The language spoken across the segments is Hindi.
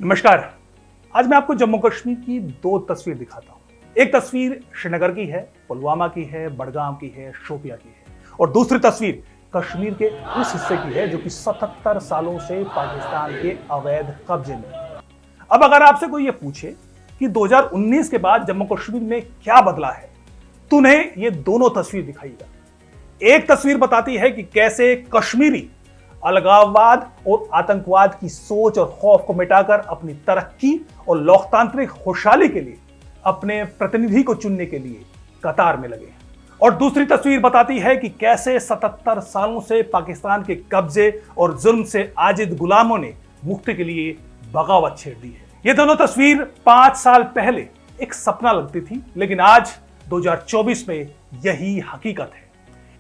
नमस्कार। आज मैं आपको जम्मू कश्मीर की दो तस्वीर दिखाता हूं। एक तस्वीर श्रीनगर की है, पुलवामा की है, बडगाम की है, शोपिया की है, और दूसरी तस्वीर कश्मीर के उस हिस्से की है जो कि 77 सालों से पाकिस्तान के अवैध कब्जे में है। अब अगर आपसे कोई ये पूछे कि 2019 के बाद जम्मू कश्मीर में क्या बदला है, तो उन्हें ये दोनों तस्वीर दिखाइएगा। एक तस्वीर बताती है कि कैसे कश्मीरी अलगाववाद और आतंकवाद की सोच और खौफ को मिटाकर अपनी तरक्की और लोकतांत्रिक खुशहाली के लिए अपने प्रतिनिधि को चुनने के लिए कतार में लगे। और दूसरी तस्वीर बताती है कि कैसे 77 सालों से पाकिस्तान के कब्जे और जुल्म से आजिद गुलामों ने मुक्ति के लिए बगावत छेड़ दी है। ये दोनों तस्वीर 5 साल पहले एक सपना लगती थी, लेकिन आज 2024 में यही हकीकत है।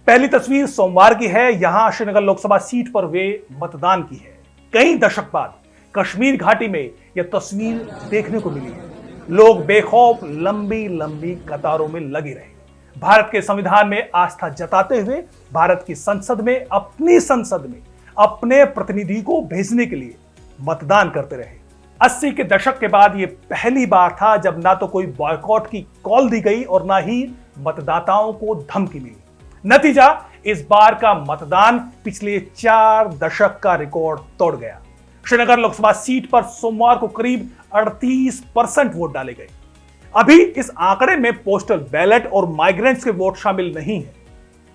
पहली तस्वीर सोमवार की है। यहां श्रीनगर लोकसभा सीट पर वे मतदान की है। कई दशक बाद कश्मीर घाटी में यह तस्वीर देखने को मिली है। लोग बेखौफ लंबी लंबी कतारों में लगे रहे, भारत के संविधान में आस्था जताते हुए भारत की संसद में अपने प्रतिनिधि को भेजने के लिए मतदान करते रहे। 80 के दशक के बाद यह पहली बार था जब ना तो कोई बॉयकॉट की कॉल दी गई और ना ही मतदाताओं को धमकी मिली। नतीजा, इस बार का मतदान पिछले 4 दशक का रिकॉर्ड तोड़ गया। श्रीनगर लोकसभा सीट पर सोमवार को करीब 38% वोट डाले गए। अभी इस आंकड़े में पोस्टल बैलेट और माइग्रेंट्स के वोट शामिल नहीं है,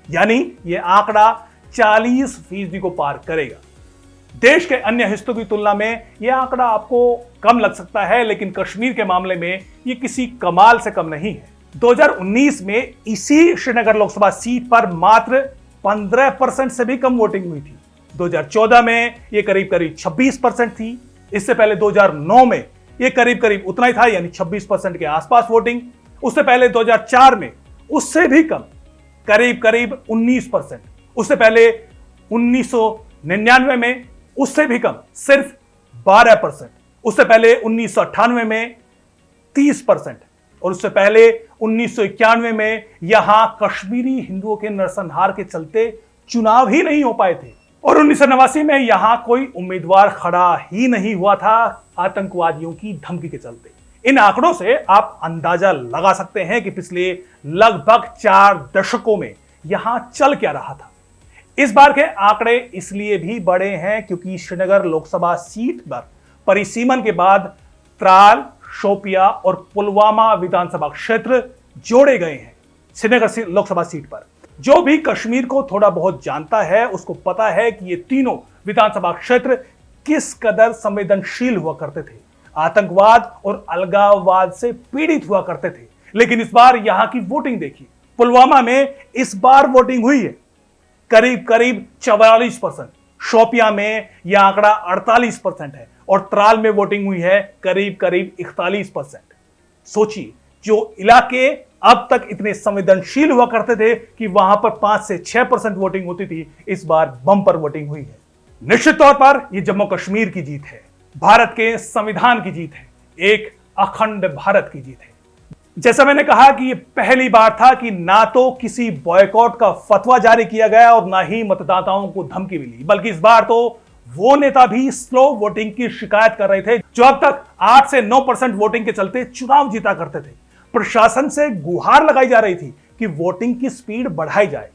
यानी यह आंकड़ा 40% को पार करेगा। देश के अन्य हिस्सों की तुलना में यह आंकड़ा आपको कम लग सकता है, लेकिन कश्मीर के मामले में यह किसी कमाल से कम नहीं है। 2019 में इसी श्रीनगर लोकसभा सीट पर मात्र 15% से भी कम वोटिंग हुई थी। 2014 में यह करीब 26% थी। इससे पहले 2009 में यह करीब उतना ही था, यानी 26% के आसपास वोटिंग। उससे पहले 2004 में उससे भी कम, करीब 19%। उससे पहले 1999 में उससे भी कम, सिर्फ 12%। उससे पहले 1998 में 30%, और उससे पहले 1991 में यहां कश्मीरी हिंदुओं के नरसंहार के चलते चुनाव ही नहीं हो पाए थे, और 1989 में यहां कोई उम्मीदवार खड़ा ही नहीं हुआ था आतंकवादियों की धमकी के चलते। इन आंकड़ों से आप अंदाजा लगा सकते हैं कि पिछले लगभग 4 दशकों में यहां चल क्या रहा था। इस बार के आंकड़े इसलिए भी बड़े हैं क्योंकि श्रीनगर लोकसभा सीट पर परिसीमन के बाद त्राल, शोपिया और पुलवामा विधानसभा क्षेत्र जोड़े गए हैं। श्रीनगर लोकसभा सीट पर जो भी कश्मीर को थोड़ा बहुत जानता है उसको पता है कि ये तीनों विधानसभा क्षेत्र किस कदर संवेदनशील हुआ करते थे, आतंकवाद और अलगाववाद से पीड़ित हुआ करते थे। लेकिन इस बार यहां की वोटिंग देखिए। पुलवामा में इस बार वोटिंग हुई है करीब 44%। शोपिया में यह आंकड़ा 48% है और त्राल में वोटिंग हुई है करीब 41%। सोचिए, जो इलाके अब तक इतने संवेदनशील हुआ करते थे कि वहां पर 5 से 6% वोटिंग होती थी, इस बार बम्पर वोटिंग हुई है। निश्चित तौर पर यह जम्मू कश्मीर की जीत है, भारत के संविधान की जीत है, एक अखंड भारत की जीत है। जैसा मैंने कहा कि यह पहली बार था कि ना तो किसी बॉयकॉट का फतवा जारी किया गया और ना ही मतदाताओं को धमकी मिली, बल्कि इस बार तो वो नेता भी स्लो वोटिंग की शिकायत कर रहे थे जो अब तक 8 से 9% वोटिंग के चलते चुनाव जीता करते थे। प्रशासन से गुहार लगाई जा रही थी कि वोटिंग की स्पीड बढ़ाई जाए।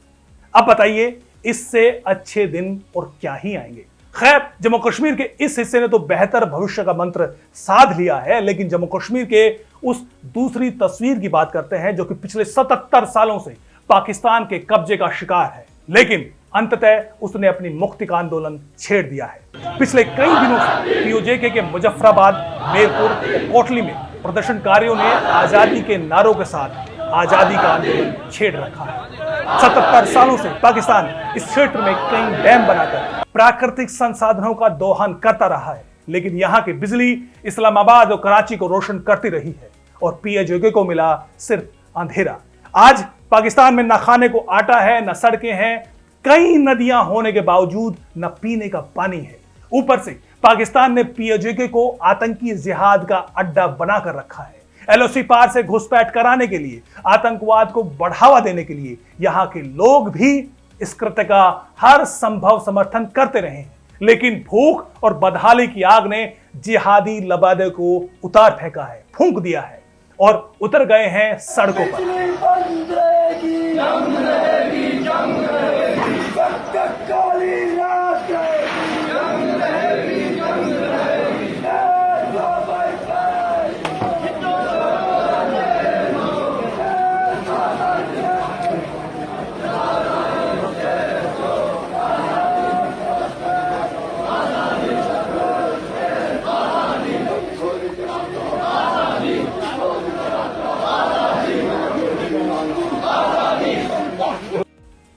अब बताइए, इससे अच्छे दिन और क्या ही आएंगे। खैर, जम्मू कश्मीर के इस हिस्से ने तो बेहतर भविष्य का मंत्र साध लिया है, लेकिन जम्मू कश्मीर के उस दूसरी तस्वीर की बात करते हैं जो कि पिछले 77 सालों से पाकिस्तान के कब्जे का शिकार है, लेकिन अंततः उसने अपनी मुक्ति का आंदोलन छेड़ दिया है। पिछले कई दिनों से पीओजे के मुजफ्फराबाद, मेरपुर और कोटली में प्रदर्शनकारियों ने आजादी के नारों के साथ आजादी का आंदोलन छेड़ रखा है। 77 सालों से पाकिस्तान इस क्षेत्र में कई डैम बनाकर प्राकृतिक संसाधनों का दोहन करता रहा है, लेकिन यहाँ की बिजली इस्लामाबाद और कराची को रोशन करती रही है और पीओजे को मिला सिर्फ अंधेरा। आज पाकिस्तान में न खाने को आटा है, न सड़कें हैं, कई नदियां होने के बावजूद न पीने का पानी है। ऊपर से पाकिस्तान ने पीओजे को आतंकी जिहाद का अड्डा बनाकर रखा है। एलओसी पार से घुसपैठ कराने के लिए, आतंकवाद को बढ़ावा देने के लिए यहां के लोग भी इस कृत्य का हर संभव समर्थन करते रहे हैं। लेकिन भूख और बदहाली की आग ने जिहादी लबादे को उतार फेंका है, फूंक दिया है और उतर गए हैं सड़कों पर।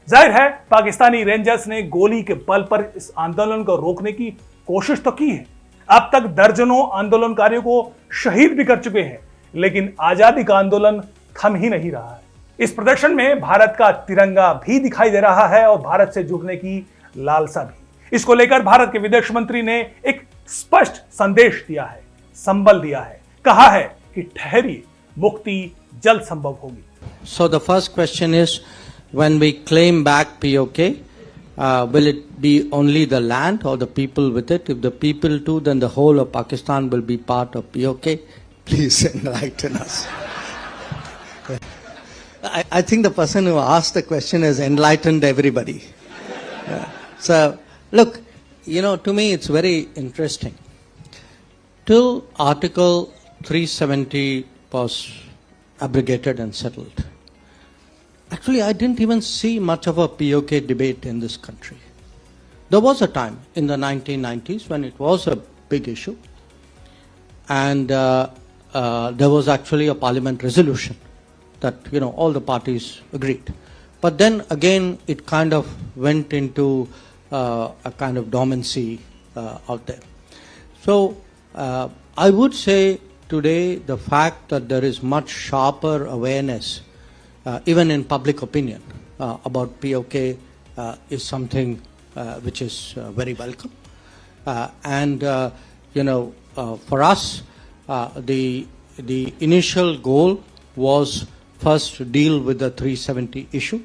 जाहिर है पाकिस्तानी रेंजर्स ने गोली के बल पर इस आंदोलन को रोकने की कोशिश तो की है। अब तक दर्जनों आंदोलनकारियों को शहीद भी कर चुके हैं, लेकिन आजादी का आंदोलन थम ही नहीं रहा है। इस प्रदर्शन में भारत का तिरंगा भी दिखाई दे रहा है और भारत से जुड़ने की लालसा भी। इसको लेकर भारत के विदेश मंत्री ने एक स्पष्ट संदेश दिया है, संबल दिया है, कहा है कि ठहरिए, मुक्ति जल्द संभव होगी। So the first question is, when we claim back POK, will it be only the land or the people with it? If the people too, then the whole of Pakistan will be part of POK. Please enlighten us. I think the person who asked the question has enlightened everybody. So, look, to me it's very interesting. Till Article 370 was abrogated and settled, actually, I didn't even see much of a POK debate in this country. There was a time in the 1990s when it was a big issue, and there was actually a parliament resolution that all the parties agreed. But then again, it kind of went into a kind of dormancy out there. So I would say today the fact that there is much sharper awareness even in public opinion about POK is something which is very welcome. For us, the initial goal was first to deal with the 370 issue.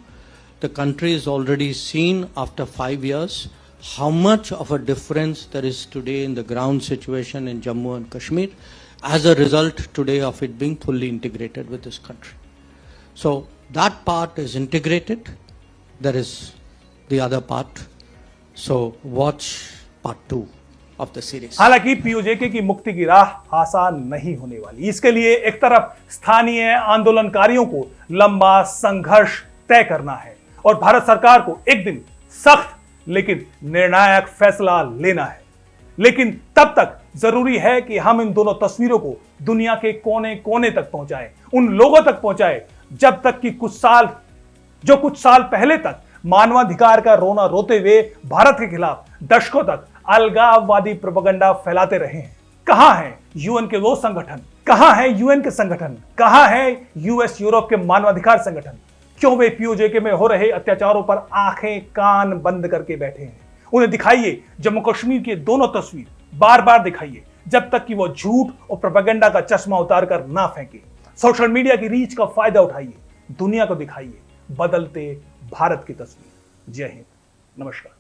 The country has already seen after 5 years how much of a difference there is today in the ground situation in Jammu and Kashmir as a result today of it being fully integrated with this country. So that part is integrated. There is the other part. So watch part 2 of the series. हालांकि पीओजेके की मुक्ति की राह आसान नहीं होने वाली। इसके लिए एक तरफ स्थानीय आंदोलनकारियों को लंबा संघर्ष तय करना है और भारत सरकार को एक दिन सख्त लेकिन निर्णायक फैसला लेना है। लेकिन तब तक जरूरी है कि हम इन दोनों तस्वीरों को दुनिया के कोने कोने तक पहुंचाएं, उन लोगों तक पहुंचाएं जब तक कि कुछ साल पहले तक मानवाधिकार का रोना रोते हुए भारत के खिलाफ दशकों तक अलगाववादी प्रोपेगेंडा फैलाते रहे हैं। कहां है यूएन के वो संगठन, कहां है यूएन के संगठन, कहां है यूएस यूरोप के मानवाधिकार संगठन? क्यों वे पीओजेके में हो रहे अत्याचारों पर आंखें कान बंद करके बैठे हैं? उन्हें दिखाइए जम्मू कश्मीर की दोनों तस्वीर, बार बार दिखाइए जब तक कि वो झूठ और प्रोपेगेंडा का चश्मा उतार कर ना फेंके। सोशल मीडिया की रीच का फायदा उठाइए, दुनिया को दिखाइए बदलते भारत की तस्वीर। जय हिंद, नमस्कार।